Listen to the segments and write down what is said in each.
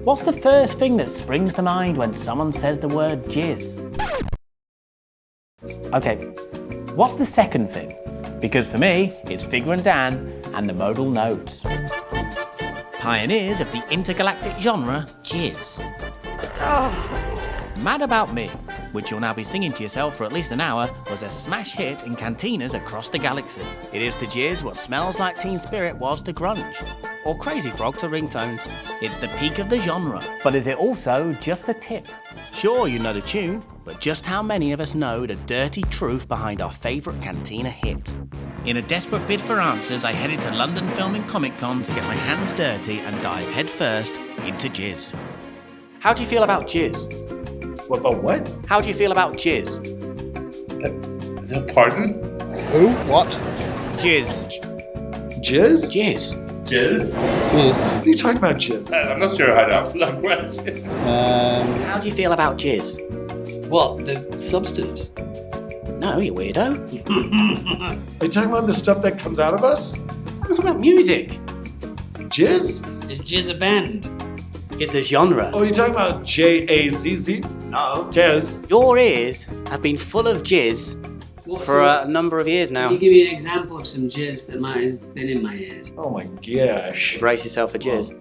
What's the first thing that springs to mind when someone says the word jizz? Okay, what's the second thing? Because for me, it's Figrin D'an and the Modal Nodes. Pioneers of the intergalactic genre, Jizz. Mad About Me, which you'll now be singing to yourself for at least an hour, was a smash hit in cantinas across the galaxy. It is to Jizz what Smells Like Teen Spirit was to grunge, or Crazy Frog to ringtones. It's the peak of the genre. But is it also just the tip? Sure, you know the tune, but just how many of us know the dirty truth behind our favourite cantina hit? In a desperate bid for answers, I headed to London Filming Comic Con to get my hands dirty and dive headfirst into Jizz. How do you feel about Jizz? What about what? How do you feel about Jizz? Pardon? Who? What? Jizz. Jizz? Jizz. Jizz? What are you talking about, Jizz? I'm not sure how to answer that question. How do you feel about Jizz? What? The substance? No, you weirdo. Are you talking about the stuff that comes out of us? I'm talking about music. Jizz? Is Jizz a band? It's a genre. Oh, you're talking about J-A-Z-Z? No. Jizz? Your ears have been full of jizz for a number of years now. Can you give me an example of some jizz that might have been in my ears? Oh my gosh. Brace yourself for jizz.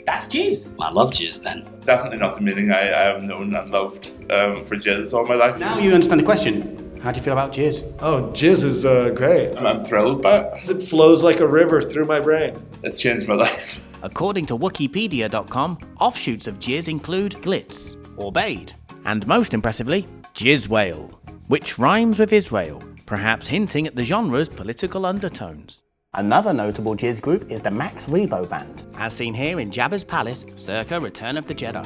That's jizz. Well, I love jizz then. Definitely not the meaning I have known and loved for Jizz all my life. Now you understand the question. How do you feel about jizz? Oh, Jizz is great. I'm thrilled by it. It flows like a river through my brain. It's changed my life. According to Wikipedia.com, offshoots of jizz include glitz, or bade, and most impressively, jizz whale, which rhymes with Israel, perhaps hinting at the genre's political undertones. Another notable jizz group is the Max Rebo Band, as seen here in Jabba's palace circa Return of the Jedi.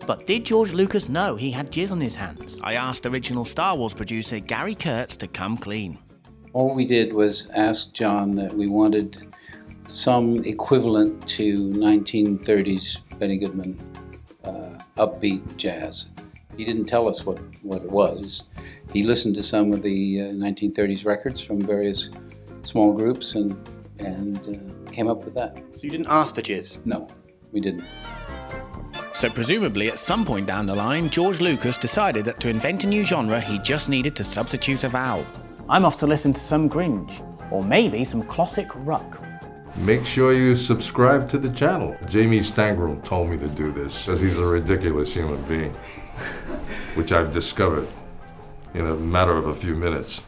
But did George Lucas know he had jizz on his hands? I asked original Star Wars producer Gary Kurtz to come clean. All we did was ask John that we wanted some equivalent to 1930s Benny Goodman upbeat jazz. He didn't tell us what it was. He listened to some of the 1930s records from various small groups and came up with that. So you didn't ask for jizz? No, we didn't. So presumably at some point down the line, George Lucas decided that to invent a new genre, he just needed to substitute a vowel. I'm off to listen to some Gringe, or maybe some classic rock. Make sure you subscribe to the channel. Jamie Stangram told me to do this because he's a ridiculous human being, which I've discovered in a matter of a few minutes.